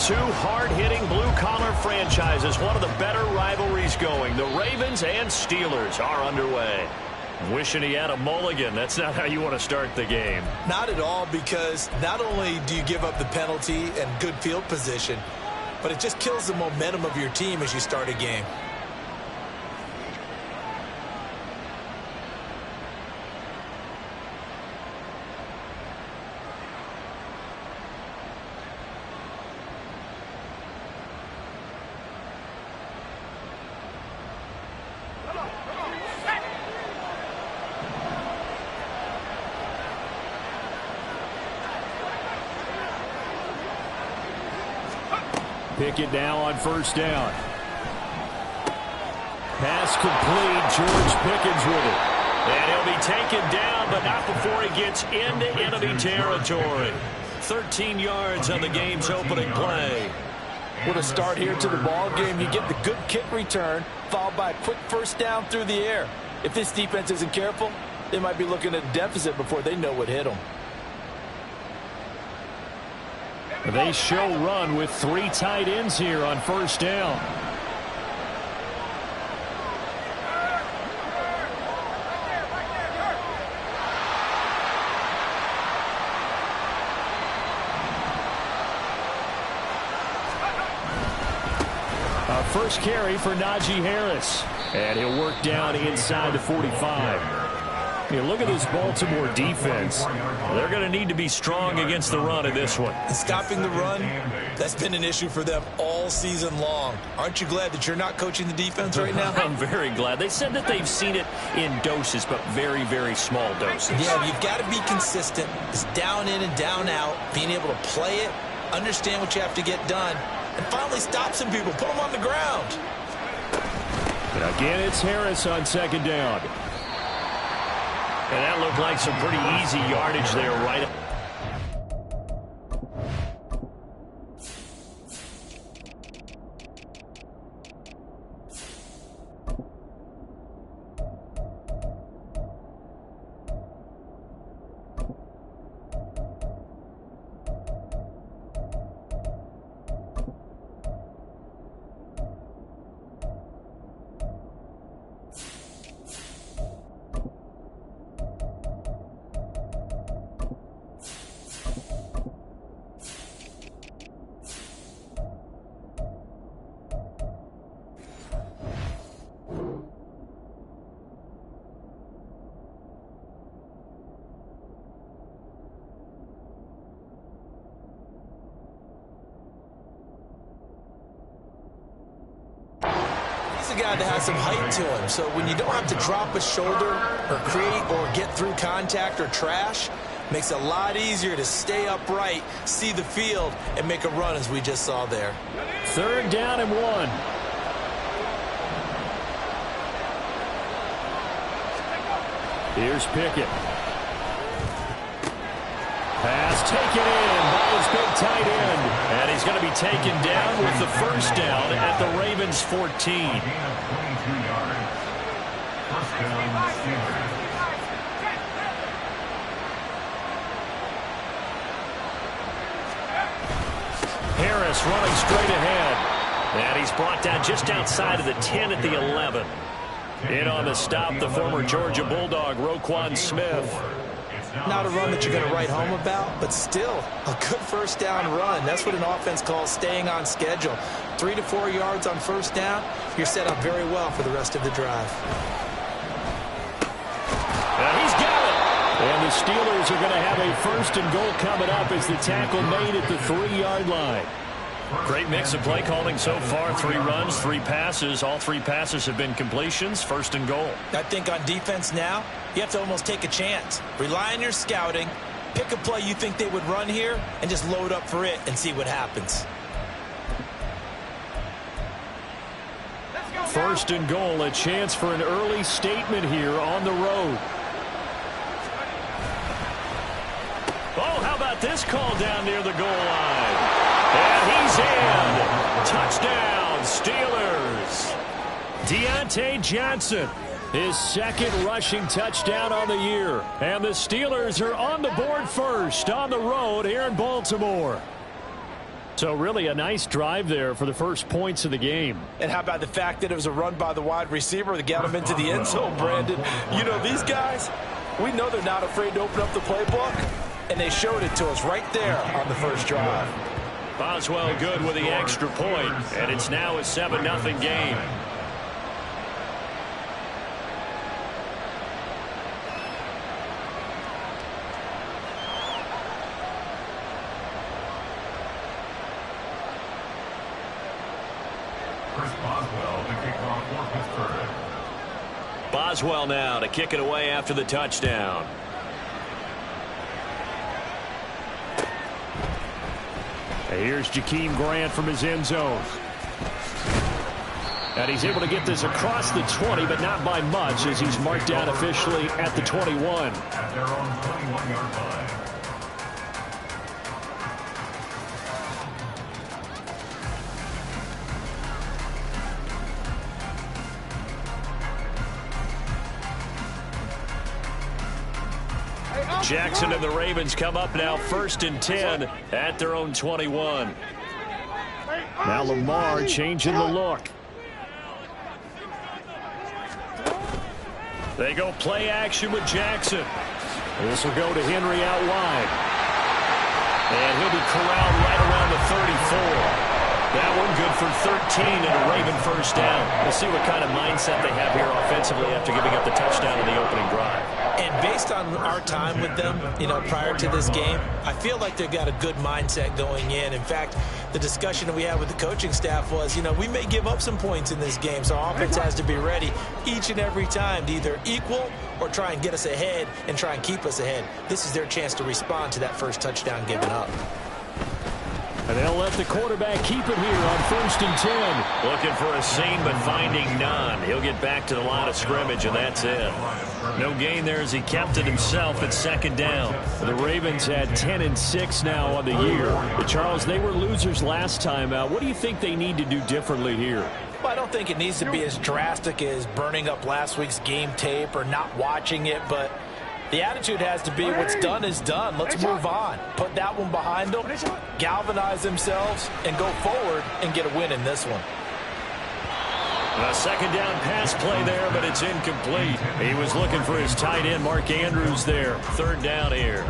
Two hard-hitting blue-collar franchises, one of the better rivalries going. The Ravens and Steelers are underway. Wishing he had a mulligan. That's not how you want to start the game. Not at all, because not only do you give up the penalty and good field position, but it just kills the momentum of your team as you start a game. Pickett now on first down. Pass complete. George Pickens with it. And he'll be taken down, but not before he gets into enemy territory. 13 yards on the game's opening play. What a start here to the ball game. You get the good kick return, followed by a quick first down through the air. If this defense isn't careful, they might be looking at a deficit before they know what hit them. They show run with three tight ends here on first down. First carry for Najee Harris. And he'll work down inside the 45. You look at this Baltimore defense. They're going to need to be strong against the run in this one. And stopping the run, that's been an issue for them all season long. Aren't you glad that you're not coaching the defense right now? I'm very glad. They said that they've seen it in doses, but very, very small doses. Yeah, you've got to be consistent. It's down in and down out, being able to play it, understand what you have to get done, and finally stop some people, put them on the ground. And again, it's Harris on second down. And that looked like some pretty easy yardage there, right? A guy that has some height to him, so when you don't have to drop a shoulder or create or get through contact or trash, makes it a lot easier to stay upright, see the field, and make a run as we just saw there. Third down and 1. Here's Pickett. Pass taken in by his big tight end. And he's going to be taken down with the first down at the Ravens 14. Harris running straight ahead. And he's brought down just outside of the 10 at the 11. In on the stop, the former Georgia Bulldog, Roquan Smith. Not a run that you're going to write home about, but still a good first down run. That's what an offense calls staying on schedule. 3 to 4 yards on first down, you're set up very well for the rest of the drive. And he's got it. And the Steelers are going to have a first and goal coming up as the tackle made at the 3-yard line. Great mix of play calling so far. 3 runs, 3 passes. All 3 passes have been completions. First and goal. I think on defense now, you have to almost take a chance. Rely on your scouting. Pick a play you think they would run here and just load up for it and see what happens. First and goal, a chance for an early statement here on the road. Oh, how about this call down near the goal line? And he's in. Touchdown, Steelers. Deontay Johnson, his second rushing touchdown on the year. And the Steelers are on the board first on the road here in Baltimore. So really a nice drive there for the first points of the game. And how about the fact that it was a run by the wide receiver that got him into the end zone, Brandon? You know, these guys, we know they're not afraid to open up the playbook, and they showed it to us right there on the first drive. Boswell good with the extra point, and it's now a 7-0 game. Boswell now to kick it away after the touchdown. And here's Jakeem Grant from his end zone. And he's able to get this across the 20, but not by much, as he's marked down officially at the 21. At their own 21-yard line. Jackson and the Ravens come up now 1st and 10 at their own 21. Now Lamar changing the look. They go play action with Jackson. This will go to Henry out wide. And he'll be corralled right around the 34. That one good for 13 and a Raven first down. We'll see what kind of mindset they have here offensively after giving up the touchdown in the opening drive. And based on our time with them, you know, prior to this game, I feel like they've got a good mindset going in. In fact, the discussion that we had with the coaching staff was, you know, we may give up some points in this game, so our offense has to be ready each and every time to either equal or try and get us ahead and try and keep us ahead. This is their chance to respond to that first touchdown given up. And they'll let the quarterback keep it here on 1st and 10. Looking for a seam, but finding none. He'll get back to the line of scrimmage, and that's it. No gain there as he kept it himself at 2nd down. The Ravens had 10-6 now on the year. But Charles, they were losers last time out. What do you think they need to do differently here? Well, I don't think it needs to be as drastic as burning up last week's game tape or not watching it, but the attitude has to be what's done is done. Let's move on. Put that one behind them, galvanize themselves, and go forward and get a win in this one. A 2nd down pass play there, but it's incomplete. He was looking for his tight end, Mark Andrews there. 3rd down here.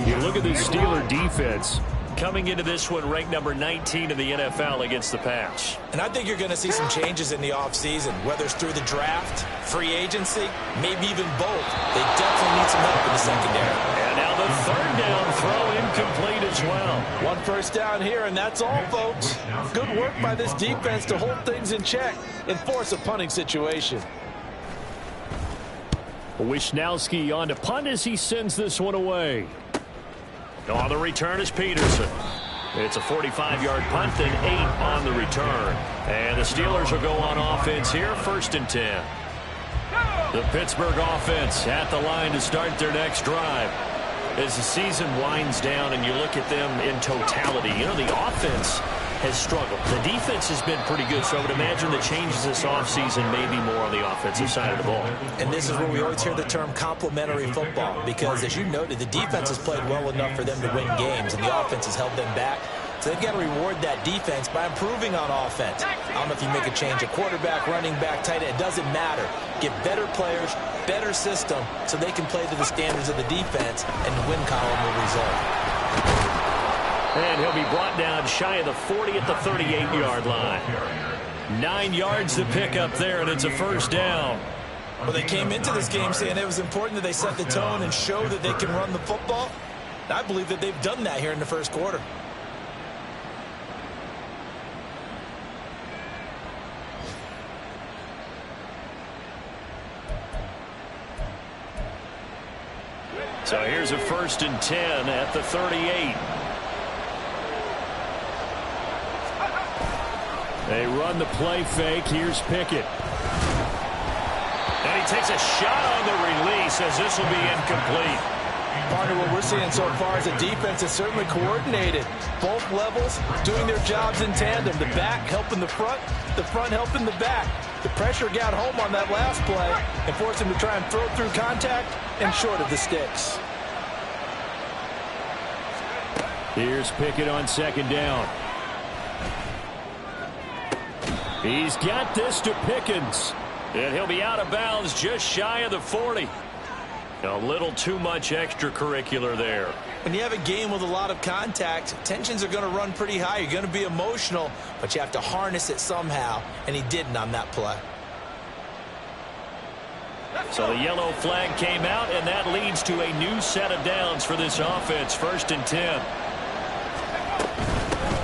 You look at this Steeler defense. Coming into this one, ranked number 19 in the NFL against the pass. And I think you're going to see some changes in the offseason, whether it's through the draft, free agency, maybe even both. They definitely need some help in the secondary. And now the 3rd down throw incomplete as well. One first down here, and that's all, folks. Good work by this defense to hold things in check and force a punting situation. Wisnowski on to punt as he sends this one away. On the return is Peterson. It's a 45-yard punt and 8 on the return. And the Steelers will go on offense here, 1st and 10. The Pittsburgh offense at the line to start their next drive. As the season winds down and you look at them in totality, you know, the offense has struggled. The defense has been pretty good, so I would imagine the changes this offseason may be more on the offensive side of the ball. And this is where we always hear the term complementary football, because as you noted, the defense has played well enough for them to win games, and the offense has held them back. So they've got to reward that defense by improving on offense. I don't know if you make a change, a quarterback, running back, tight end, it doesn't matter. Get better players, better system, so they can play to the standards of the defense, and the win column will result. And he'll be brought down shy of the 40 at the 38-yard line. 9 yards to pick up there, and it's a 1st down. Well, they came into this game saying it was important that they set the tone and show that they can run the football. And I believe that they've done that here in the 1st quarter. So here's a 1st and 10 at the 38. They run the play fake. Here's Pickett. And he takes a shot on the release as this will be incomplete. Partner, what we're seeing so far is a defense that's certainly coordinated. Both levels doing their jobs in tandem. The back helping the front helping the back. The pressure got home on that last play and forced him to try and throw through contact and short of the sticks. Here's Pickett on second down. He's got this to Pickens. And he'll be out of bounds just shy of the 40. A little too much extracurricular there. When you have a game with a lot of contact, tensions are going to run pretty high. You're going to be emotional, but you have to harness it somehow, and he didn't on that play. So the yellow flag came out, and that leads to a new set of downs for this offense. 1st and 10.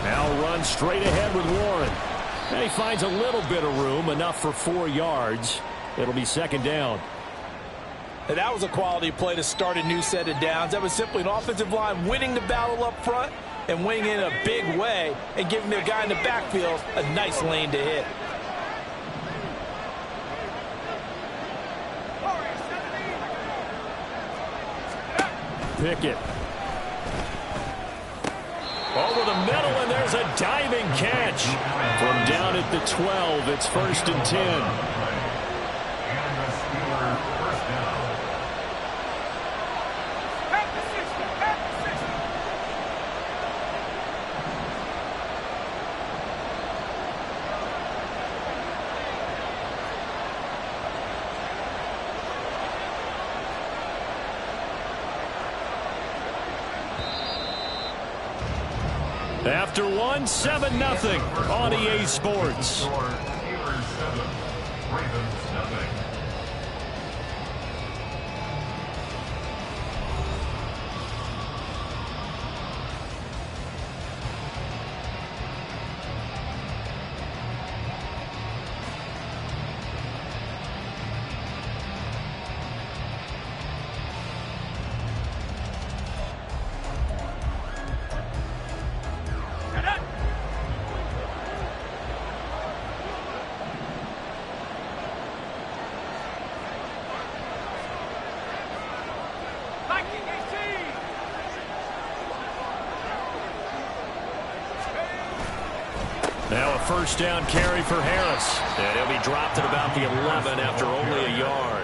Now run straight ahead with Warren. And he finds a little bit of room, enough for 4 yards. It'll be 2nd down. And that was a quality play to start a new set of downs. That was simply an offensive line winning the battle up front and winning in a big way and giving their guy in the backfield a nice lane to hit. Pickett. Over the middle, and there's a diving catch. From down at the 12, it's 1st and 10. After one, 7-0 on EA Sports. Now a 1st down carry for Harris. And he'll be dropped at about the 11 after only a yard.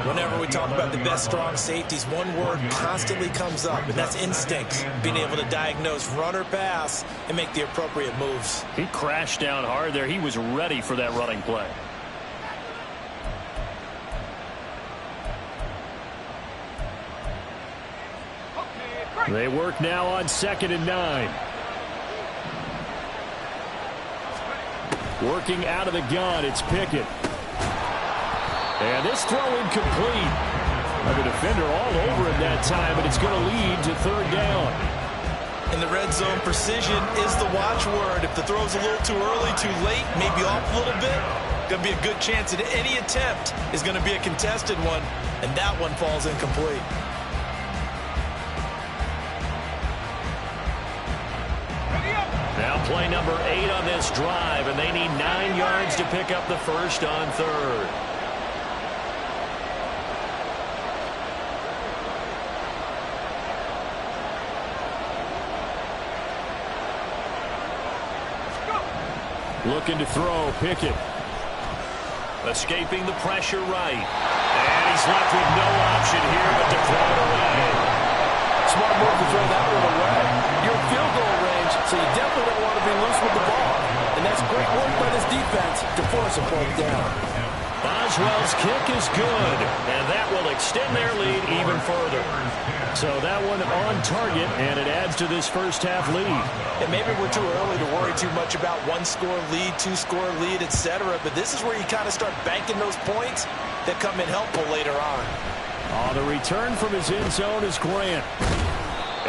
Whenever we talk about the best strong safeties, one word constantly comes up, and that's instinct. Being able to diagnose run or pass and make the appropriate moves. He crashed down hard there. He was ready for that running play. They work now on 2nd and 9. Working out of the gun, it's Pickett. And this throw incomplete. The defender all over him that time, and it's going to lead to 3rd down. In the red zone, precision is the watchword. If the throw's a little too early, too late, maybe off a little bit, going to be a good chance that any attempt is going to be a contested one, and that one falls incomplete. Now play number 8 on this drive, and they need 9 yards to pick up the first on 3rd. Looking to throw, Pickett. Escaping the pressure right. And he's left with no option here but to throw it away. Smart move to throw that one away. You're in field goal range, so you definitely don't want to be loose with the ball. And that's great work by this defense to force a point down. Boswell's kick is good, and that will extend their lead even further. So that one on target, and it adds to this first half lead. And maybe we're too early to worry too much about 1-score lead, 2-score lead, etc. But this is where you kind of start banking those points that come in helpful later on. The return from his end zone is Grant.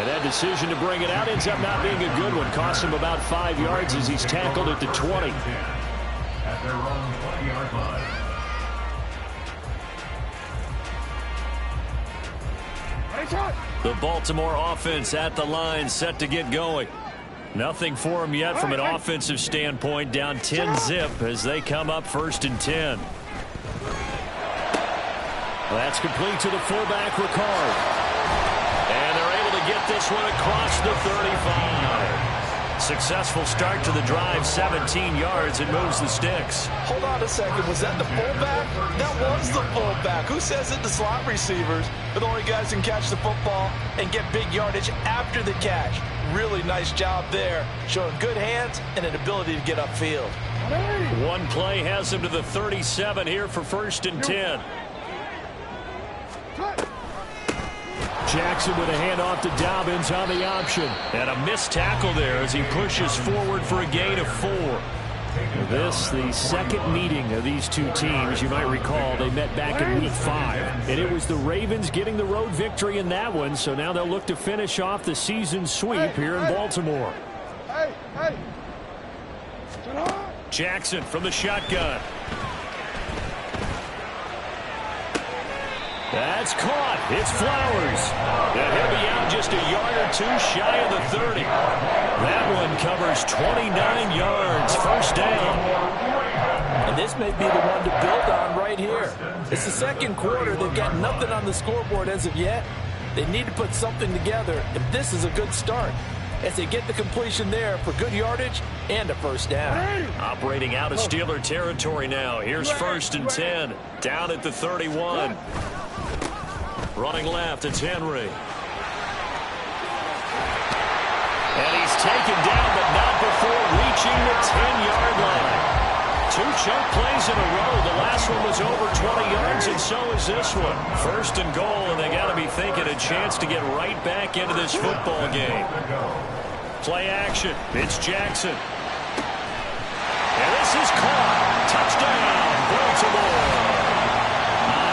And that decision to bring it out ends up not being a good one. Costs him about 5 yards as he's tackled at the 20. At their own 20-yard line. The Baltimore offense at the line, set to get going. Nothing for them yet from an offensive standpoint. Down 10-zip as they come up 1st and 10. That's complete to the fullback, Ricard. And they're able to get this one across the 35. successful start to the drive, 17 yards, and moves the sticks. Hold on a second. Was that the fullback? That was the fullback. Who says it? The slot receivers. But the only guys can catch the football and get big yardage after the catch. Really nice job there, showing good hands and an ability to get upfield. One play has him to the 37 here for 1st and 10. Jackson with a handoff to Dobbins on the option. And a missed tackle there as he pushes forward for a gain of 4. This, the second meeting of these two teams. You might recall they met back in Week 5. And it was the Ravens getting the road victory in that one. So now they'll look to finish off the season sweep here in Baltimore. Jackson from the shotgun. That's caught. It's Flowers. And he'll be out just a yard or two shy of the 30. That one covers 29 yards. 1st down. And this may be the one to build on right here. It's the second quarter. They've got nothing on the scoreboard as of yet. They need to put something together, and this is a good start as they get the completion there for good yardage and a 1st down. Operating out of Steeler territory now. Here's 1st and 10. Down at the 31. Running left, it's Henry. And he's taken down, but not before reaching the 10-yard line. 2 chunk plays in a row. The last one was over 20 yards, and so is this one. 1st and goal, and they got to be thinking a chance to get right back into this football game. Play action. It's Jackson. And this is caught. Touchdown, Baltimore.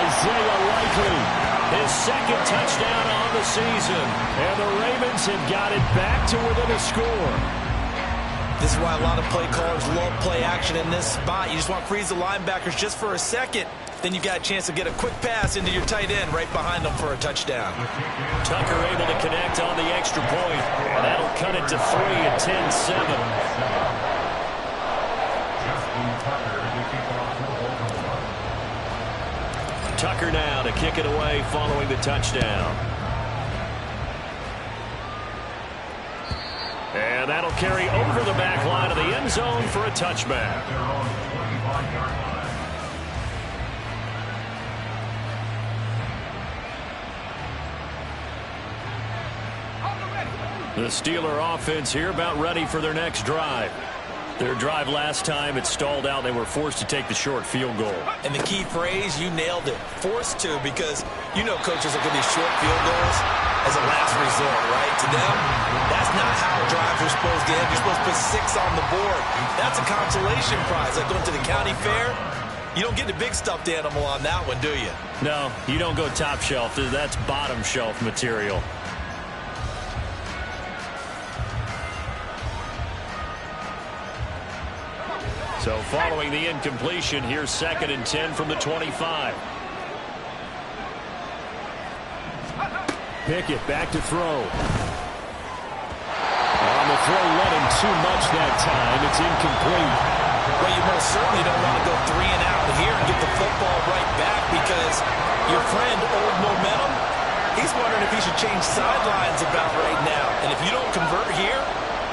Isaiah Likely. His 2nd touchdown on the season. And the Ravens have got it back to within a score. This is why a lot of play callers love play action in this spot. You just want to freeze the linebackers just for a second. Then you've got a chance to get a quick pass into your tight end right behind them for a touchdown. Tucker able to connect on the extra point. And that'll cut it to 3 at 10-7. Tucker now to kick it away following the touchdown. And that'll carry over the back line of the end zone for a touchback. The Steeler offense here about ready for their next drive. Their drive last time, it stalled out. They were forced to take the short field goal. And the key phrase, you nailed it. Forced to, because you know coaches look at these short field goals as a last resort, right? To them, that's not how drives are supposed to end. You're supposed to put 6 on the board. That's a consolation prize. Like going to the county fair, you don't get the big stuffed animal on that one, do you? No, you don't go top shelf. That's bottom shelf material. So following the incompletion, here's 2nd and 10 from the 25. Pickett back to throw. On the throw, let him too much that time. It's incomplete. Well, you most certainly don't want to go 3 and out here and get the football right back, because your friend, Old Momentum, he's wondering if he should change sidelines about right now. And if you don't convert here,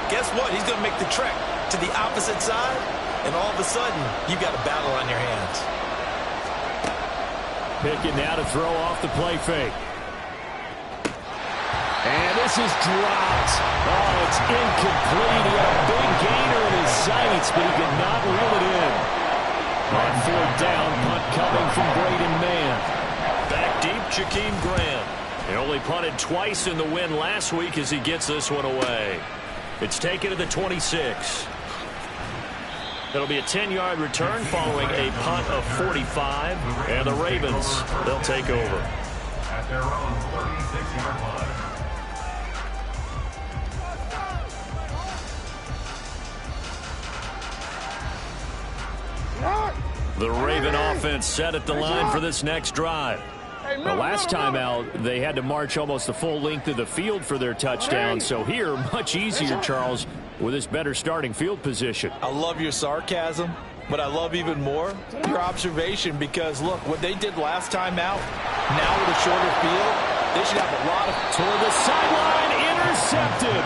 guess what? He's going to make the trek to the opposite side. And all of a sudden, you've got a battle on your hands. Pickett now to throw off the play fake. And this is dropped. Oh, it's incomplete. He had a big gainer in his sights, but he could not reel it in. On 4th down, punt coming from Braden Mann. Back deep, Jakeem Graham. He only punted twice in the win last week as he gets this one away. It's taken to the 26. It'll be a 10-yard return following a punt of 45. And the Ravens, they'll take over. At their own 36-yard line. The Raven offense set at the line for this next drive. The last time out, they had to march almost the full length of the field for their touchdown. So here, much easier, Charles, with this better starting field position. I love your sarcasm, but I love even more your observation, because, look, what they did last time out, now with a shorter field, they should have a lot of... Toward the sideline, intercepted.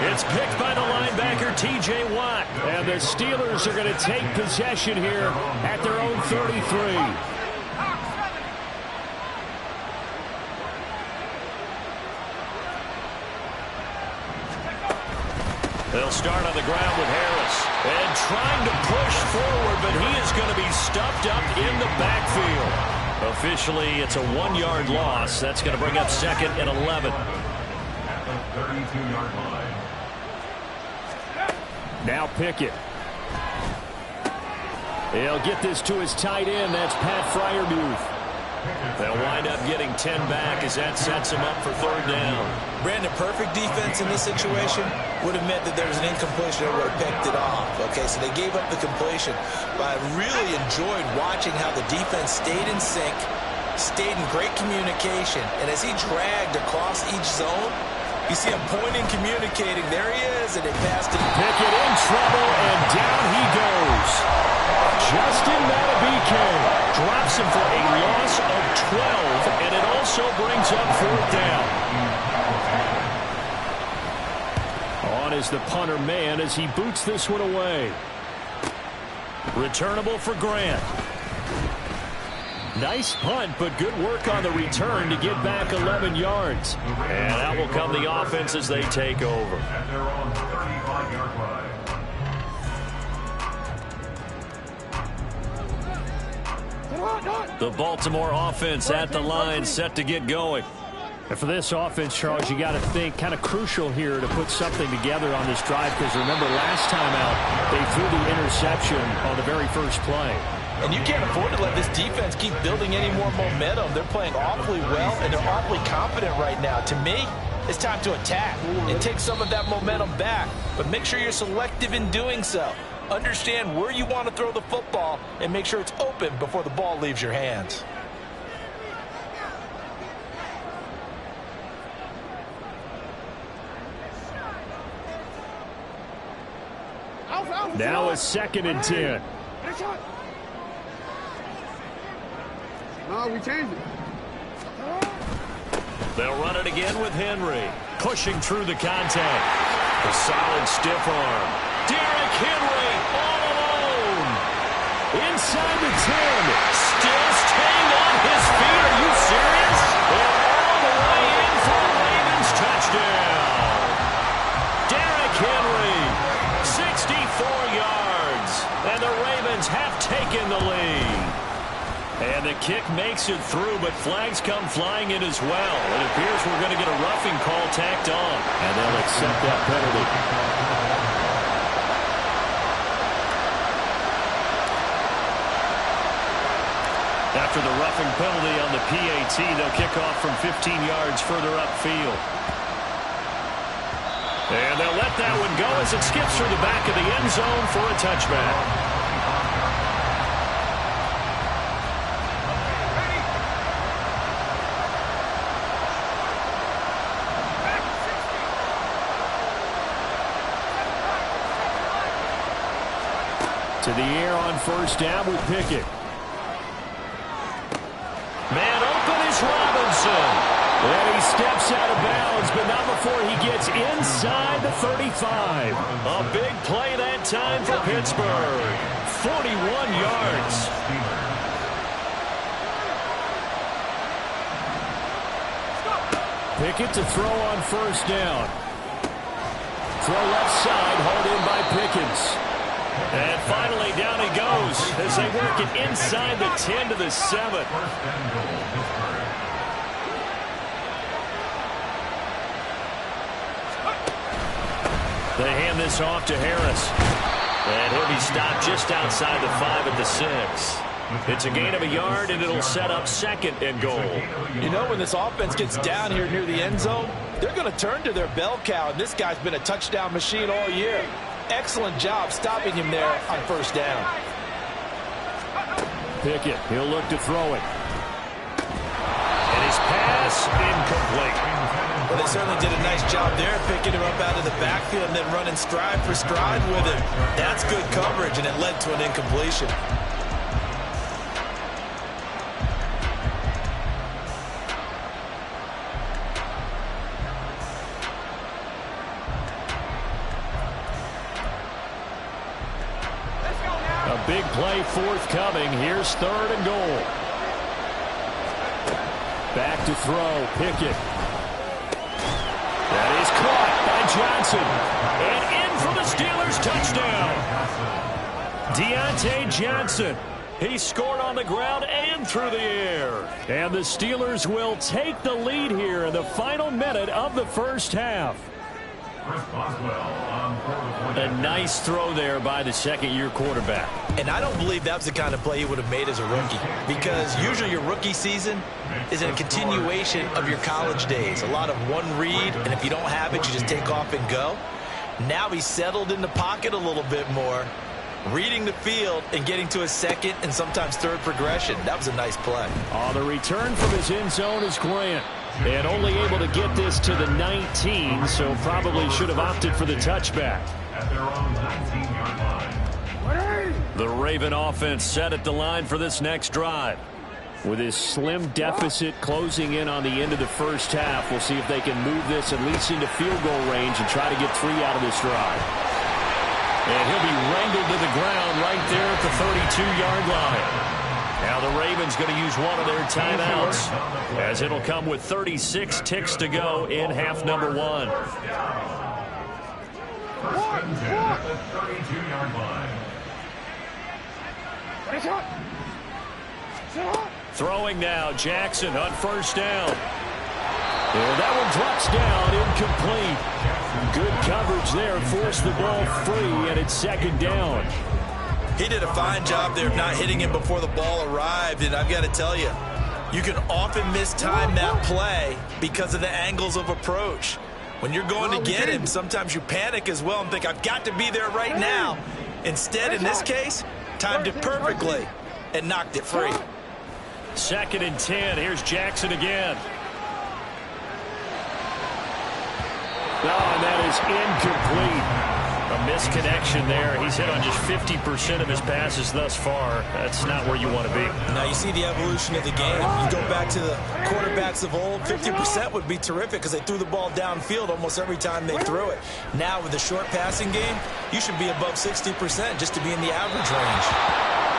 It's picked by the linebacker, T.J. Watt. And the Steelers are going to take possession here at their own 33. They'll start on the ground with Harris. And trying to push forward, but he is going to be stuffed up in the backfield. Officially, it's a 1-yard loss. That's going to bring up 2nd and 11. At the 32-yard line. Now Pickett. He'll get this to his tight end. That's Pat Freiermuth. They'll wind up getting 10 back as that sets him up for 3rd down. Brandon, perfect defense in this situation would have meant that there was an incompletion that would have picked it off. Okay, so they gave up the completion. But I really enjoyed watching how the defense stayed in sync, stayed in great communication, and as he dragged across each zone, you see him pointing, communicating. There he is, and they passed it. Pickett in trouble, and down he goes. Justin Madubuike drops him for a loss of 12, and it also brings up 4th down. On is the punter man as he boots this one away. Returnable for Grant. Nice punt, but good work on the return to get back 11 yards. And that will come the offense as they take over. At their own 35-yard line. The Baltimore offense at the line, set to get going. And for this offense, Charles, you got to think kind of crucial here to put something together on this drive, because remember last time out they threw the interception on the very first play. And you can't afford to let this defense keep building any more momentum. They're playing awfully well, and they're awfully confident right now. To me, it's time to attack and take some of that momentum back. But make sure you're selective in doing so. Understand where you want to throw the football and make sure it's open before the ball leaves your hands. Now it's 2nd and 10. No, we changed it. They'll run it again with Henry. Pushing through the contact. A solid stiff arm. Derrick Henry all alone. Inside the 10. Still staying on his feet. Are you serious? And all the way in for a Ravens touchdown. Derrick Henry, 64 yards. And the Ravens have taken the lead. And the kick makes it through, but flags come flying in as well. It appears we're going to get a roughing call tacked on, and they'll accept that penalty. After the roughing penalty on the PAT, they'll kick off from 15 yards further upfield. And they'll let that one go as it skips through the back of the end zone for a touchback. To the air on 1st down with Pickett. Man open is Robinson. And he steps out of bounds, but not before he gets inside the 35. A big play that time for Pittsburgh. 41 yards. Pickett to throw on 1st down. Throw left side, hauled in by Pickens. And finally, down he goes as they work it inside the 10 to the 7. They hand this off to Harris. And he'll be stopped just outside the 5 at the 6. It's a gain of a yard, and it'll set up 2nd and goal. You know, when this offense gets down here near the end zone, they're going to turn to their bell cow, and this guy's been a touchdown machine all year. Excellent job stopping him there on 1st down. Pickett, he'll look to throw it. And his pass incomplete. Well, they certainly did a nice job there, picking him up out of the backfield and then running stride for stride with him. That's good coverage, and it led to an incompletion. big play forthcoming. Here's 3rd and goal. Back to throw. Pickett. That is caught by Johnson. And in for the Steelers touchdown. Deontay Johnson. He scored on the ground and through the air. And the Steelers will take the lead here in the final minute of the first half. A nice throw there by the second-year quarterback. And I don't believe that was the kind of play he would have made as a rookie, because usually your rookie season is a continuation of your college days. A lot of one read, and if you don't have it, you just take off and go. Now he's settled in the pocket a little bit more, reading the field and getting to his second and sometimes third progression. That was a nice play. On the return from his end zone is Grant. And only able to get this to the 19, so probably should have opted for the touchback. At their own 19-yard line. The Raven offense set at the line for this next drive. With his slim deficit closing in on the end of the first half, we'll see if they can move this at least into field goal range and try to get 3 out of this drive. And he'll be wrangled to the ground right there at the 32-yard line. Now the Ravens going to use one of their timeouts, as it'll come with 36 ticks to go in half number 1. First and 10 at the 32-yard line. Throwing now, Jackson on first down. And that one drops down, incomplete. Good coverage there, forced the ball free, and it's second down. He did a fine job there of not hitting him before the ball arrived, and I've got to tell you, you can often mistime that play because of the angles of approach. When you're going to get him, sometimes you panic as well and think, I've got to be there right now. Instead, in this case, timed it perfectly and knocked it free. 2nd and 10. Here's Jackson again. Oh, and that is incomplete. A misconnection there. He's hit on just 50% of his passes thus far. That's not where you want to be. Now you see the evolution of the game. You go back to the quarterbacks of old, 50% would be terrific because they threw the ball downfield almost every time they threw it. Now with the short passing game, you should be above 60% just to be in the average range.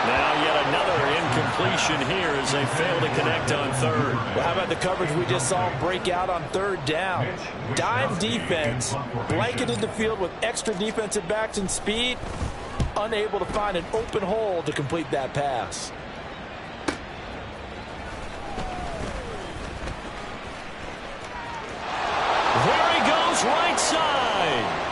Now yet another incompletion here as they fail to connect on 3rd. Well, how about the coverage we just saw break out on 3rd down? Dime defense, blanketed the field with extra defensive backs and speed, unable to find an open hole to complete that pass. There he goes, right side.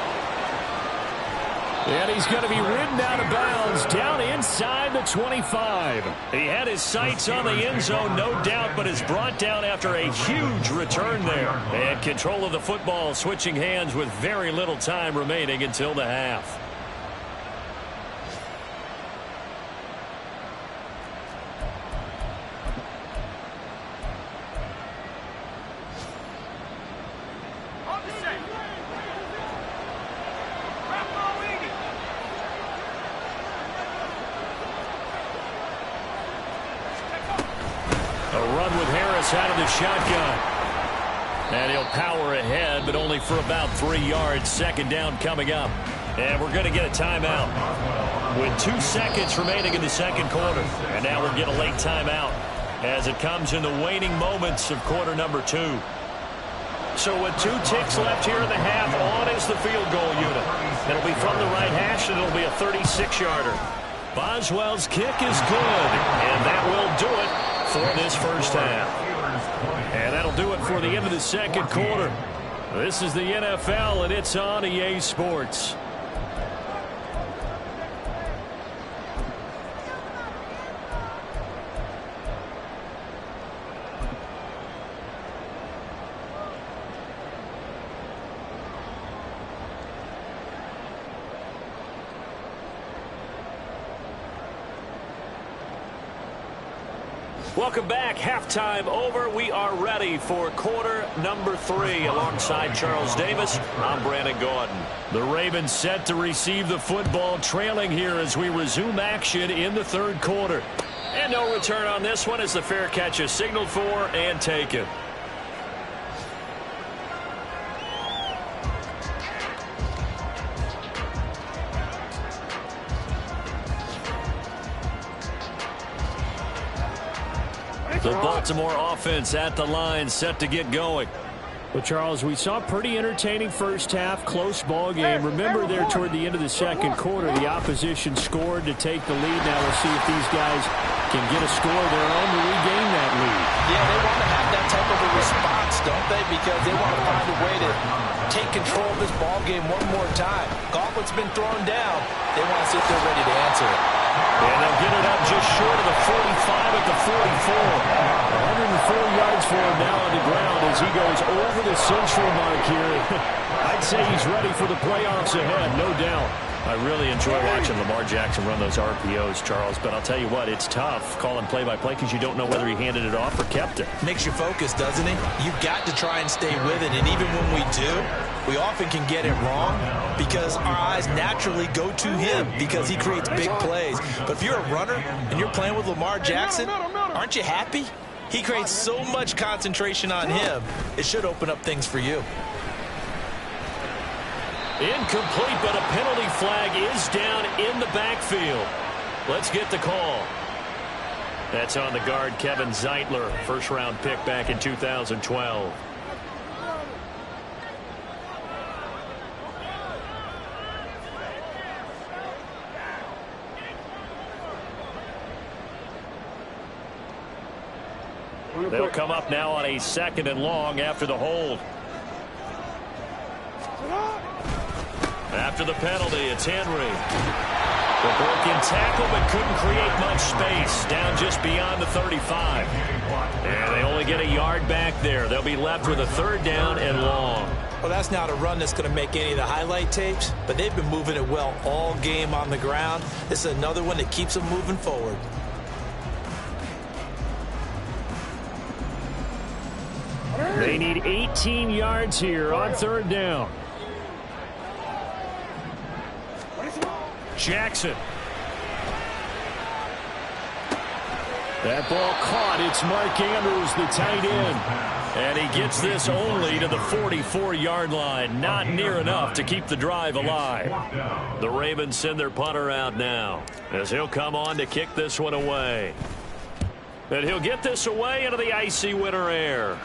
And he's going to be ridden out of bounds down inside the 25. He had his sights on the end zone, no doubt, but is brought down after a huge return there. And control of the football switching hands with very little time remaining until the half. Out of the shotgun. And he'll power ahead, but only for about 3 yards. 2nd down coming up. And we're going to get a timeout with 2 seconds remaining in the 2nd quarter. And now we'll get a late timeout as it comes in the waning moments of quarter number 2. So with 2 ticks left here in the half, on is the field goal unit. It'll be from the right hash, and it'll be a 36-yarder. Boswell's kick is good, and that will do it for this first half. And that'll do it for the end of the 2nd quarter. This is the NFL, and it's on EA Sports. Welcome back. Halftime over. We are ready for quarter number 3. Alongside Charles Davis, I'm Brandon Gordon. The Ravens set to receive the football, trailing here as we resume action in the 3rd quarter. And no return on this one as the fair catch is signaled for and taken. The Baltimore offense at the line, set to get going. Well, Charles, we saw a pretty entertaining first half, close ball game. Remember there toward the end of the second quarter, the opposition scored to take the lead. Now we'll see if these guys can get a score of their own to regain that lead. Yeah, they want to have that type of a response, don't they? Because they want to find a way to take control of this ball game one more time. Gauntlet's been thrown down. They want to see if they're ready to answer it. And they'll get it up just short of the 45 at the 44. 104 yards for him now on the ground as he goes over the century mark here. I'd say he's ready for the playoffs ahead, no doubt. I really enjoy watching Lamar Jackson run those RPOs, Charles, but I'll tell you what, it's tough calling play-by-play because you don't know whether he handed it off or kept it. Makes you focus, doesn't it? You've got to try and stay with it, and even when we do, we often can get it wrong because our eyes naturally go to him because he creates big plays. But if you're a runner and you're playing with Lamar Jackson, aren't you happy? He creates so much concentration on him, it should open up things for you. Incomplete, but a penalty flag is down in the backfield. Let's get the call. That's on the guard, Kevin Zeitler, first-round pick back in 2012. They'll come up now on a second and long after the hold. After the penalty, it's Henry. The broken tackle, but couldn't create much space. Down just beyond the 35. And they only get a yard back there. They'll be left with a third down and long. Well, that's not a run that's going to make any of the highlight tapes, but they've been moving it well all game on the ground. This is another one that keeps them moving forward. They need 18 yards here on third down. Jackson. That ball caught. It's Mark Andrews, the tight end. And he gets this only to the 44-yard line. Not near enough to keep the drive alive. The Ravens send their punter out now as he'll come on to kick this one away. And he'll get this away into the icy winter air.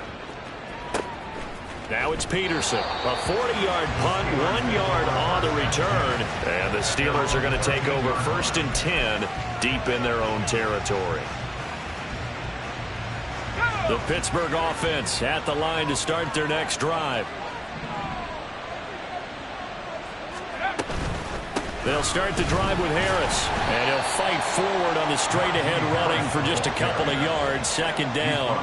Now it's Peterson. A 40-yard punt, 1 yard on the return. And the Steelers are going to take over 1st and 10 deep in their own territory. The Pittsburgh offense at the line to start their next drive. They'll start the drive with Harris. And he'll fight forward on the straight-ahead running for just a couple of yards. Second down.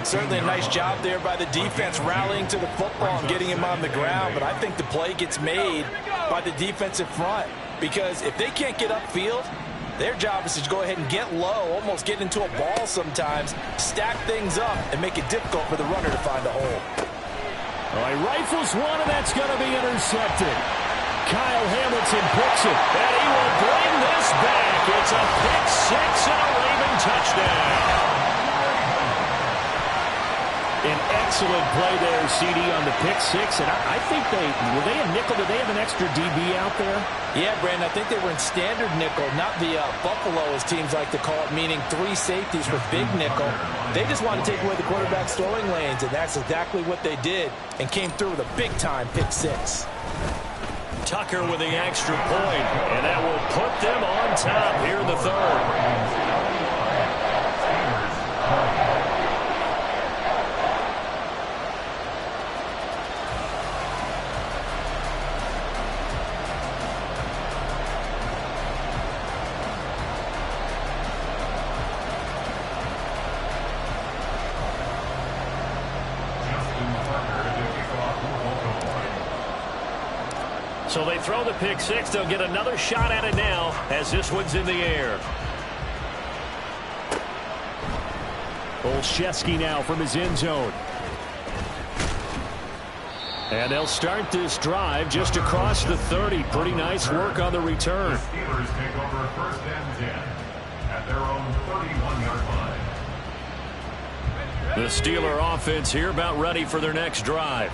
Certainly a nice job there by the defense rallying to the football and getting him on the ground. But I think the play gets made by the defensive front. Because if they can't get upfield, their job is to go ahead and get low, almost get into a ball sometimes, stack things up, and make it difficult for the runner to find a hole. All right, rifles one, and that's going to be intercepted. Kyle Hamilton picks it. And he will bring this back. It's a pick six and a Raven touchdown. An excellent play there, CD, on the pick six. And I think were they a nickel? Did they have an extra DB out there? Yeah, Brandon, I think they were in standard nickel, not the Buffalo, as teams like to call it, meaning 3 safeties for big nickel. They just wanted to take away the quarterback's throwing lanes, and that's exactly what they did and came through with a big-time pick six. Tucker with the extra point, and that will put them on top here in the third. So they throw the pick six. They'll get another shot at it now as this one's in the air. Olszewski now from his end zone. And they'll start this drive just across the 30. Pretty nice work on the return. The Steelers take over 1st and 10 at their own 31-yard line. The Steeler offense here about ready for their next drive.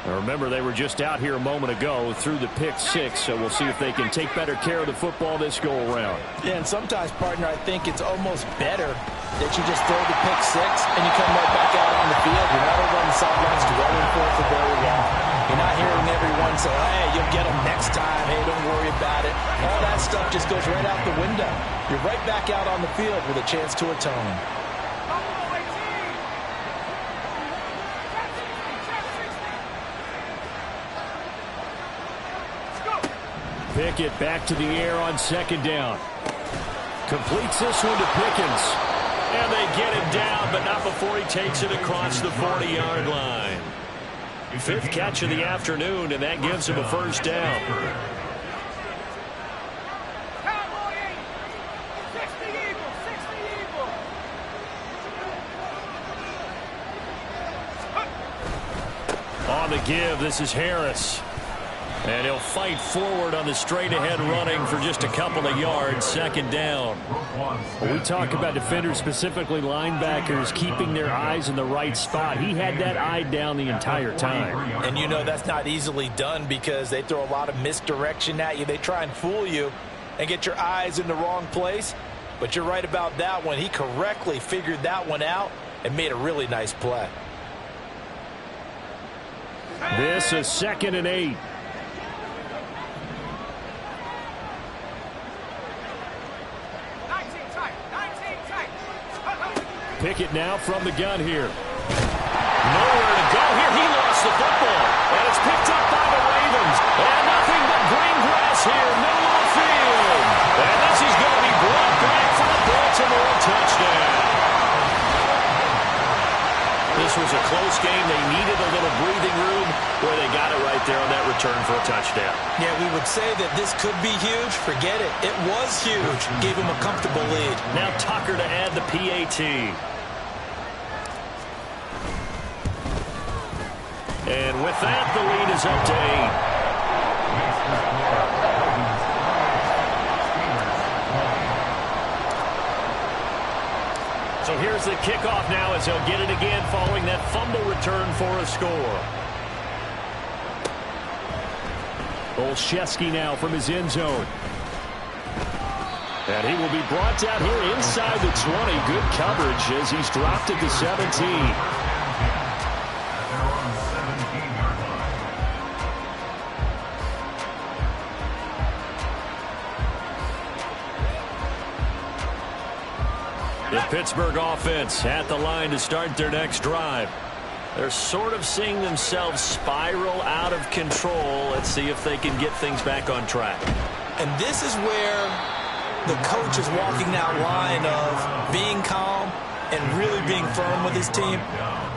Remember, they were just out here a moment ago through the pick six, so we'll see if they can take better care of the football this go-around. Yeah, and sometimes, partner, I think it's almost better that you just throw the pick six and you come right back out on the field. You're not over on the sidelines dwelling for very long. You're not hearing everyone say, hey, you'll get them next time. Hey, don't worry about it. All that stuff just goes right out the window. You're right back out on the field with a chance to atone. Pickett back to the air on second down. Completes this one to Pickens. And they get him down, but not before he takes it across the 40-yard line. Fifth catch of the afternoon, and that gives him a first down. On the give, this is Harris. And he'll fight forward on the straight-ahead running for just a couple of yards, second down. When we talk about defenders, specifically linebackers, keeping their eyes in the right spot. He had that eye down the entire time. And you know that's not easily done because they throw a lot of misdirection at you. They try and fool you and get your eyes in the wrong place. But you're right about that one. He correctly figured that one out and made a really nice play. This is 2nd and 8. Pickett now from the gun here. Nowhere to go here. He lost the football. And it's picked up by the Ravens. And nothing but green grass here. Middle of the field. And this is going to be brought back for the Baltimore touchdown. This was a close game. They needed a little breathing room where they got it right there on that return for a touchdown. Yeah, we would say that this could be huge. Forget it. It was huge. Gave him a comfortable lead. Now Tucker to add the PAT. And with that, the lead is up to 8. So here's the kickoff now as he'll get it again following that fumble return for a score. Olszewski now from his end zone. And he will be brought down here inside the 20. Good coverage as he's dropped at the 17. The Pittsburgh offense at the line to start their next drive. They're sort of seeing themselves spiral out of control. Let's see if they can get things back on track. And this is where the coach is walking that line of being calm and really being firm with his team.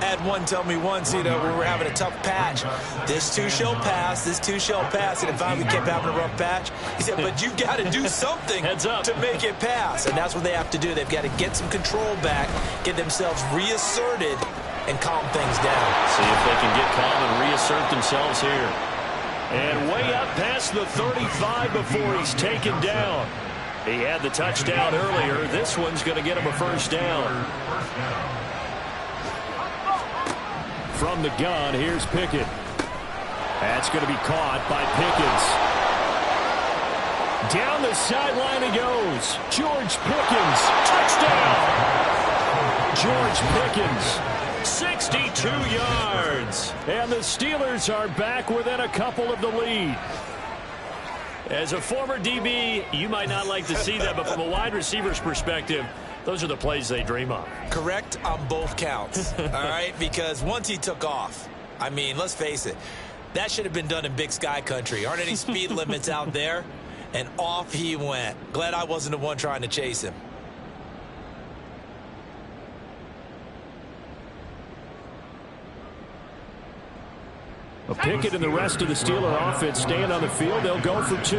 I had one tell me once, you know, we were having a tough patch. This too shall pass, this too shall pass. And it finally kept having a rough patch. He said, but you've got to do something to make it pass. And that's what they have to do. They've got to get some control back, get themselves reasserted, and calm things down. See if they can get calm and reassert themselves here. And way up past the 35 before he's taken down. He had the touchdown earlier. This one's going to get him a first down. From the gun, here's Pickett. That's going to be caught by Pickens. Down the sideline he goes. George Pickens. Touchdown. George Pickens. 62 yards. And the Steelers are back within a couple of the lead. As a former DB, you might not like to see that, but from a wide receiver's perspective, those are the plays they dream of. Correct on both counts, all right? Because once he took off, I mean, let's face it, that should have been done in Big Sky country. Aren't any speed limits out there? And off he went. Glad I wasn't the one trying to chase him. Pickett and the rest of the Steeler offense stand on the field. They'll go for 2.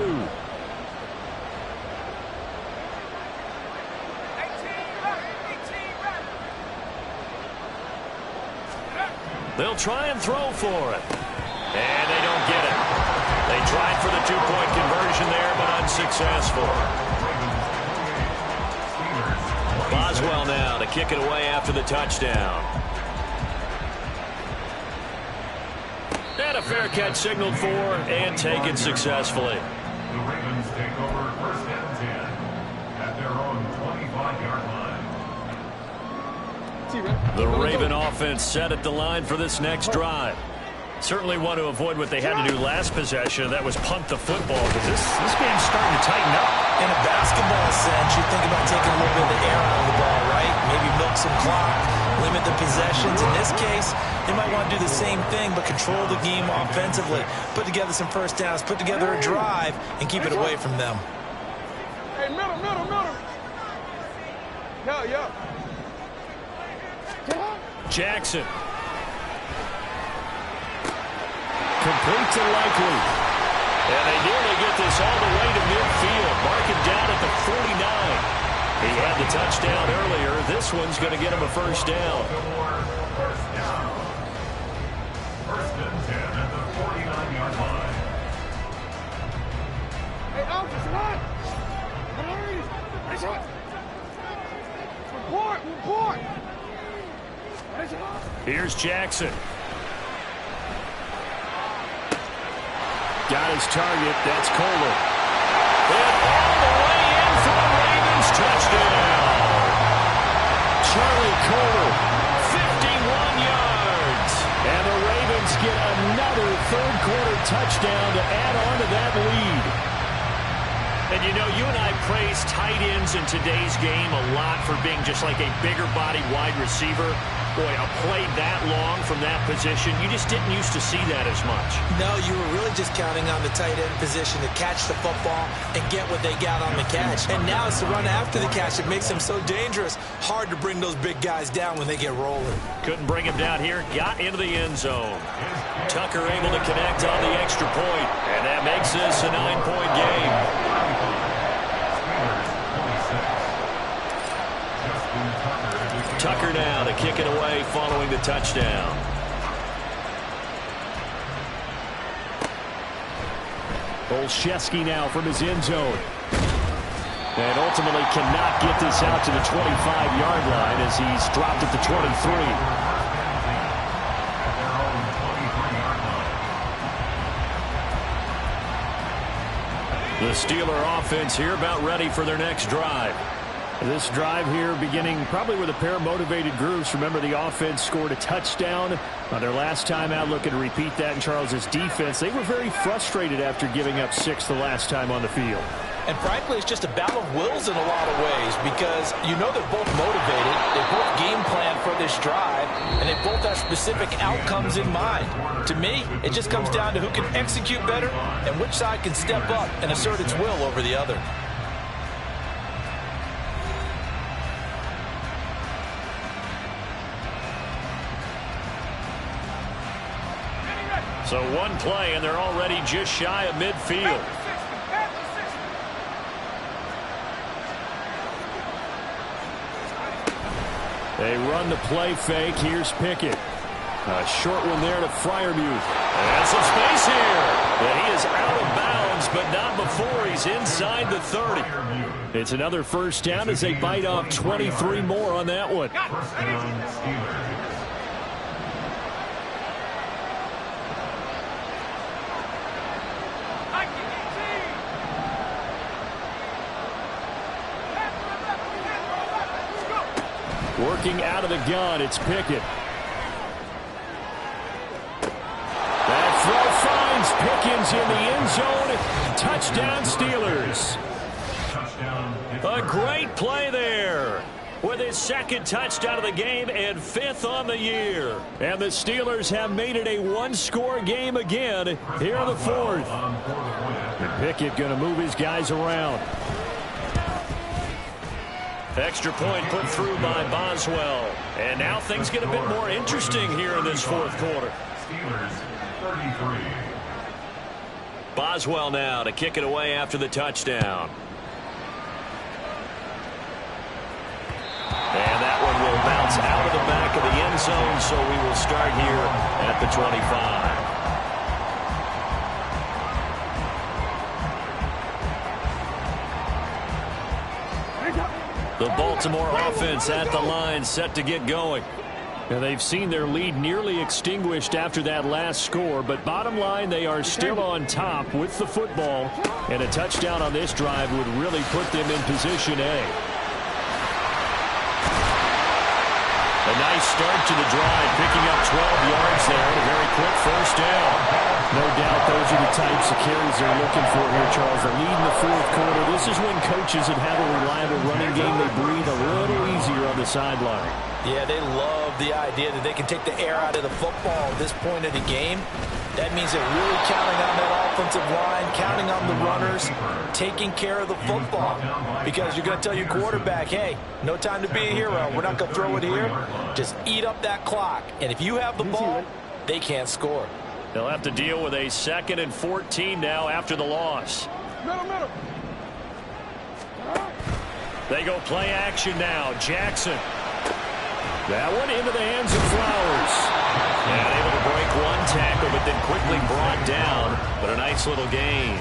They'll try and throw for it. And they don't get it. They tried for the 2-point conversion there, but unsuccessful. Boswell now to kick it away after the touchdown. And And a fair catch signaled for and taken successfully. The Ravens take over first and 10 at their own 25-yard line. The Raven offense set at the line for this next drive. Certainly want to avoid what they had to do last possession. That was punt the football, because this game's starting to tighten up. In a basketball sense, you think about taking a little bit of the air out of the ball, right? Maybe milk some clock, limit the possessions. In this case, they might want to do the same thing, but control the game offensively. Put together some first downs, put together a drive, and keep it away from them. Hey, middle. Yeah. Jackson. Complete to Likely. And they nearly get this all the way to midfield. Mark it down at the 49. He had the touchdown earlier. This one's going to get him a first down. First and 10 at the 49-yard line. Hey, Alfred, what? Nice one. Report. Here's Jackson. Got his target. That's Kohler. And all the way in for the Ravens. Touchdown. Charlie Kohler, 51 yards. And the Ravens get another third-quarter touchdown to add on to that lead. And, you know, you and I praise tight ends in today's game a lot for being just like a bigger-body wide receiver. Boy, a play that long from that position, you just didn't used to see that as much. No, you were really just counting on the tight end position to catch the football and get what they got on the catch. And now it's the run after the catch that makes them so dangerous. Hard to bring those big guys down when they get rolling. Couldn't bring him down here. Got into the end zone. Tucker able to connect on the extra point. And that makes this a 9-point game. Tucker now to kick it away following the touchdown. Olszewski now from his end zone. And ultimately cannot get this out to the 25-yard line as he's dropped at the 23. The Steeler offense here about ready for their next drive. This drive here beginning probably with a pair of motivated groups. Remember, the offense scored a touchdown on their last time out. Looking to repeat that in Charles's defense. They were very frustrated after giving up 6 the last time on the field. And frankly, it's just a battle of wills in a lot of ways because you know they're both motivated. They both game plan for this drive, and they both have specific outcomes in mind. To me, it just comes down to who can execute better and which side can step up and assert its will over the other. So one play, and they're already just shy of midfield. They run the play fake. Here's Pickett. A short one there to Freiermuth. And some space here. And he is out of bounds, but not before he's inside the 30. It's another first down as they bite off 23 more on that one. First down, Steelers. Working out of the gun, it's Pickett. That throw finds Pickens in the end zone. Touchdown, Steelers. A great play there with his second touchdown of the game and 5th on the year. And the Steelers have made it a one-score game again here in the 4th. And Pickett going to move his guys around. Extra point put through by Boswell. And now things get a bit more interesting here in this 4th quarter. Steelers 33. Boswell now to kick it away after the touchdown. And that one will bounce out of the back of the end zone, so we will start here at the 25. The Baltimore offense at the line, set to get going. Now, they've seen their lead nearly extinguished after that last score, but bottom line, they are still on top with the football, and a touchdown on this drive would really put them in position A. A nice start to the drive, picking up 12 yards there, and a very quick first down. No doubt those are the types of carries they're looking for here, Charles. The lead in the fourth quarter. This is when coaches that have a reliable running game, they breathe a little easier on the sideline. Yeah, they love the idea that they can take the air out of the football at this point of the game. That means they're really counting on that offensive line, counting on the runners, taking care of the football. Because you're going to tell your quarterback, hey, no time to be a hero. We're not going to throw it here. Just eat up that clock. And if you have the ball, they can't score. They'll have to deal with a 2nd and 14 now after the loss. Middle. They go play action now. Jackson. That one into the hands of Flowers. And able to break one tackle, but then quickly brought down. But a nice little gain.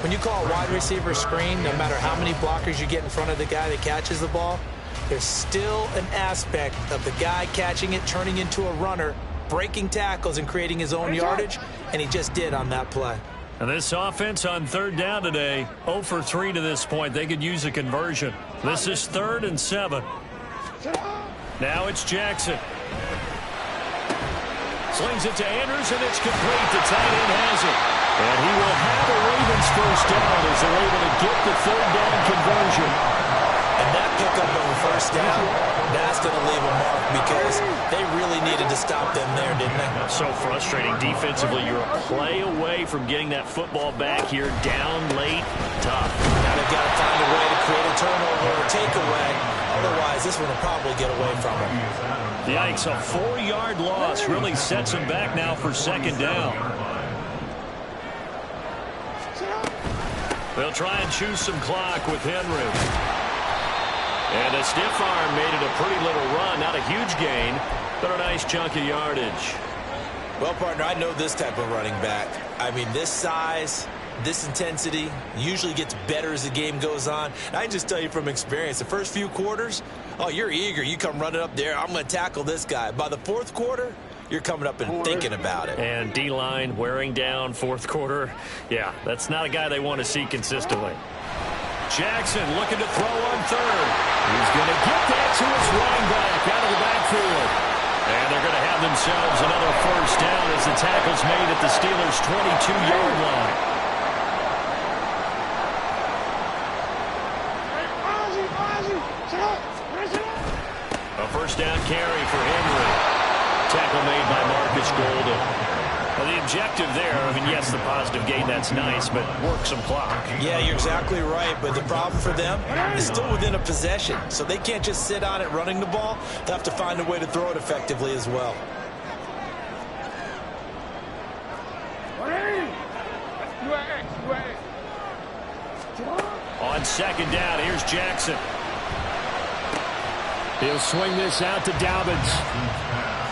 When you call a wide receiver screen, no matter how many blockers you get in front of the guy that catches the ball, there's still an aspect of the guy catching it, turning into a runner, breaking tackles and creating his own yardage, and he just did on that play. And this offense on 3rd down today, 0 for 3 to this point. They could use a conversion. This is 3rd and 7. Now it's Jackson. Slings it to Andrews, and it's complete. The tight end has it. And he will have a Ravens first down as they're able to get the 3rd down conversion. And that pickup of a first down, that's going to leave a mark because they really needed to stop them there, didn't they? So frustrating defensively. You're a play away from getting that football back here, down late, tough. Now they've got to find a way to create a turnover or a takeaway. Otherwise, this one will probably get away from them. Yikes, a 4-yard loss really sets them back now for 2nd down. They'll try and choose some clock with Henry. And a stiff arm made it a pretty little run. Not a huge gain, but a nice chunk of yardage. Well, partner, I know this type of running back. I mean, this size, this intensity usually gets better as the game goes on. And I can just tell you from experience, the first few quarters, oh, you're eager. You come running up there. I'm going to tackle this guy. By the 4th quarter, you're coming up and thinking about it. And D-line wearing down 4th quarter. Yeah, that's not a guy they want to see consistently. Jackson looking to throw on 3rd. He's going to get that to his running back out of the backfield. And they're going to have themselves another first down as the tackle's made at the Steelers' 22-yard line. A first down carry for Henry. Tackle made by Marcus Golden. Well, the objective there, I mean, yes, the positive gain, that's nice, but work some clock. Yeah, you're exactly right, but the problem for them is still within a possession, so they can't just sit on it running the ball. They'll have to find a way to throw it effectively as well. On 2nd down, here's Jackson. He'll swing this out to Dobbins.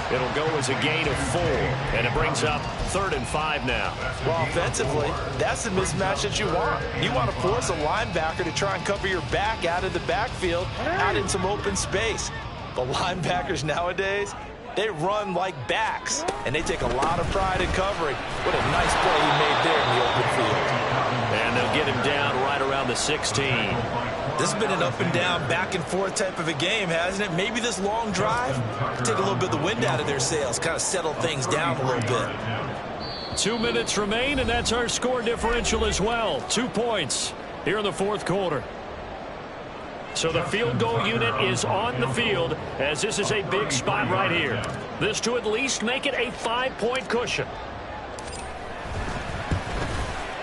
It'll go as a gain of 4, and it brings up 3rd and 5 now. Well, offensively, that's the mismatch that you want. You want to force a linebacker to try and cover your back out of the backfield, out in some open space. But linebackers nowadays, they run like backs, and they take a lot of pride in covering. What a nice play he made there in the open field. And they'll get him down right around the 16. This has been an up and down, back and forth type of a game, hasn't it? Maybe this long drive take a little bit of the wind out of their sails, kind of settle things down a little bit. 2 minutes remain, and that's our score differential as well. 2 points here in the 4th quarter. So the field goal unit is on the field, as this is a big spot right here. This to at least make it a 5-point cushion.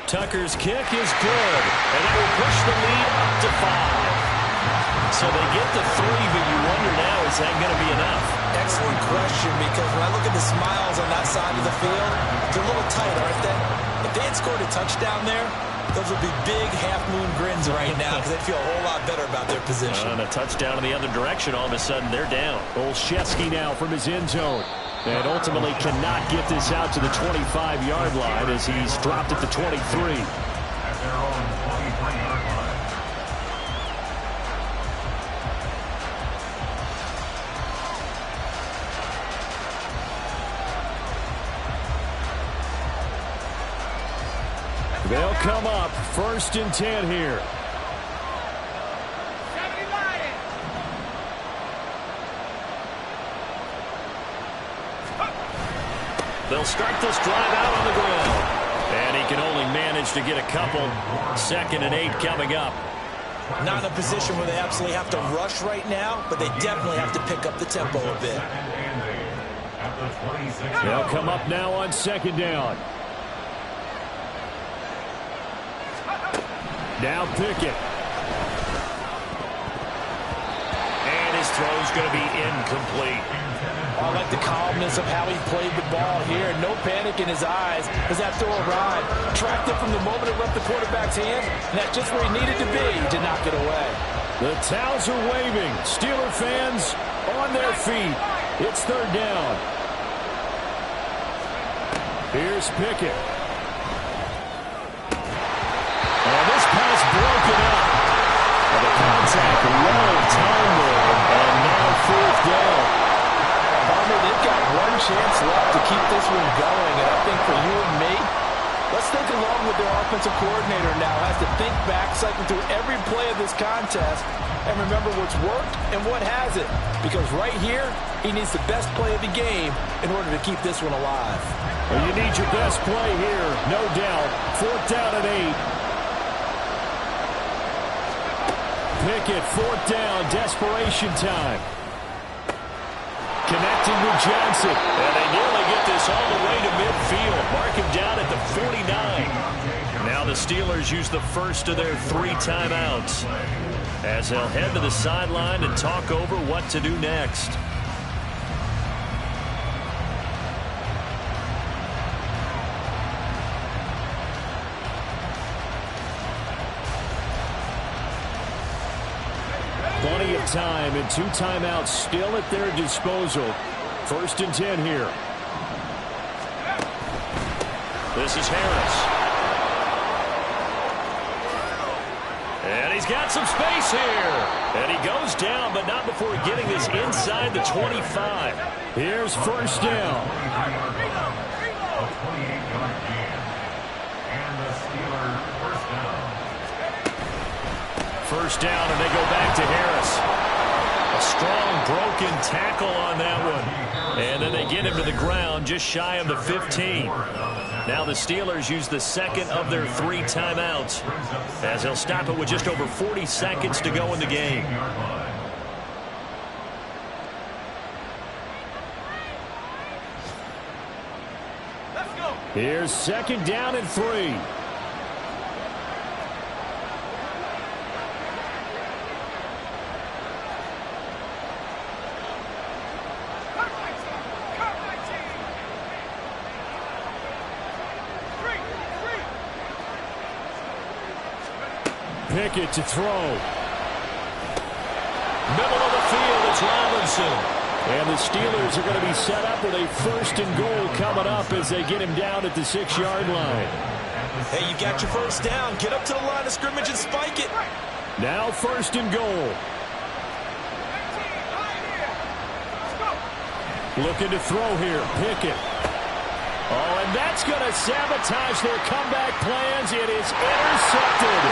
Tucker's kick is good, and that will push the lead up to 5. So they get the 3, but you wonder now, is that going to be enough? Excellent question, because when I look at the smiles on that side of the field, they're a little tight, aren't they? If they had scored a touchdown there, those would be big half-moon grins right now because they'd feel a whole lot better about their position. And a touchdown in the other direction, all of a sudden they're down. Olszewski now from his end zone. And ultimately cannot get this out to the 25-yard line as he's dropped at the 23. At their own 23-yard line. come up. 1st and 10 here. They'll start this drive out on the ground. And he can only manage to get a couple. 2nd and 8 coming up. Not in a position where they absolutely have to rush right now, but they definitely have to pick up the tempo a bit. They'll come up now on 2nd down. Now Pickett. And his throw's going to be incomplete. I like the calmness of how he played the ball here. No panic in his eyes as that throw arrived. Tracked it from the moment it left the quarterback's hand, and that's just where he needed to be to knock it away. The towels are waving. Steeler fans on their feet. It's 3rd down. Here's Pickett. And this pass broken up. And the contact low time there. And now 4th down. They've got one chance left to keep this one going, and I think for you and me, let's think along with their offensive coordinator now. Has to think back, cycle through every play of this contest, and remember what's worked and what hasn't. Because right here, he needs the best play of the game in order to keep this one alive. Well, you need your best play here, no doubt. 4th down and 8. Pickett, 4th down, desperation time. Connecting with Johnson. And they nearly get this all the way to midfield. Mark him down at the 49. Now the Steelers use the first of their 3 timeouts as they'll head to the sideline and talk over what to do next. Plenty of time and 2 timeouts still at their disposal. 1st and 10 here. This is Harris. And he's got some space here. And he goes down, but not before getting this inside the 25. Here's 1st down. First down, and they go back to Harris. A strong broken tackle on that one. And then they get him to the ground just shy of the 15. Now the Steelers use the 2nd of their 3 timeouts as they'll stop it with just over 40 seconds to go in the game. Here's 2nd down and 3. Pickett to throw. Middle of the field, it's Robinson. And the Steelers are going to be set up with a 1st and goal coming up as they get him down at the 6-yard line. Hey, you got your 1st down. Get up to the line of scrimmage and spike it. Now 1st and goal. Looking to throw here. Pickett. Oh, and that's going to sabotage their comeback plans. It is intercepted.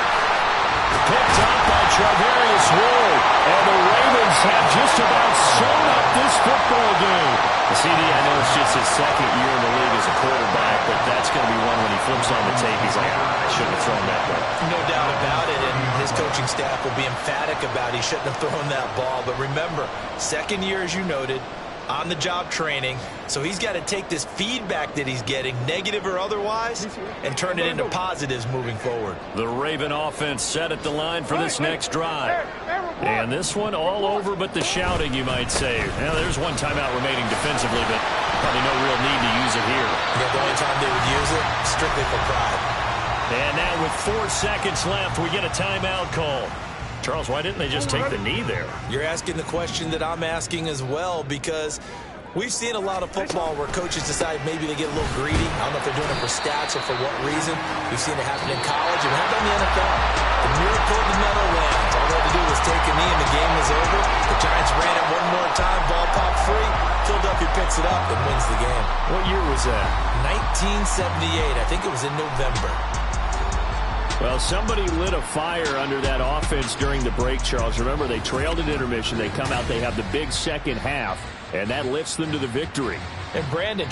Picked up by Charvarius Ward. And the Ravens have just about sewn up this football game. CD, I know it's just his 2nd year in the league as a quarterback, but that's going to be one when he flips on the tape. He's like, I shouldn't have thrown that ball. No doubt about it, and his coaching staff will be emphatic about he shouldn't have thrown that ball. But remember, 2nd year, as you noted, on-the-job training, so he's got to take this feedback that he's getting, negative or otherwise, and turn it into positives moving forward. The Raven offense set at the line for this next drive. And this one all over but the shouting, you might say. Now, there's 1 timeout remaining defensively, but probably no real need to use it here. Yeah, the only time they would use it, strictly for pride. And now with 4 seconds left, we get a timeout call. Charles, why didn't they just take the knee there? You're asking the question that I'm asking as well, because we've seen a lot of football where coaches decide maybe they get a little greedy. I don't know if they're doing it for stats or for what reason. We've seen it happen in college, and how about in the NFL? The miracle of the Meadowlands. All they had to do was take a knee, and the game was over. The Giants ran it one more time, ball popped free. Philadelphia picks it up and wins the game. What year was that? 1978. I think it was in November. Well, somebody lit a fire under that offense during the break, Charles. Remember, they trailed at intermission. They come out, they have the big second half, and that lifts them to the victory. And Brandon,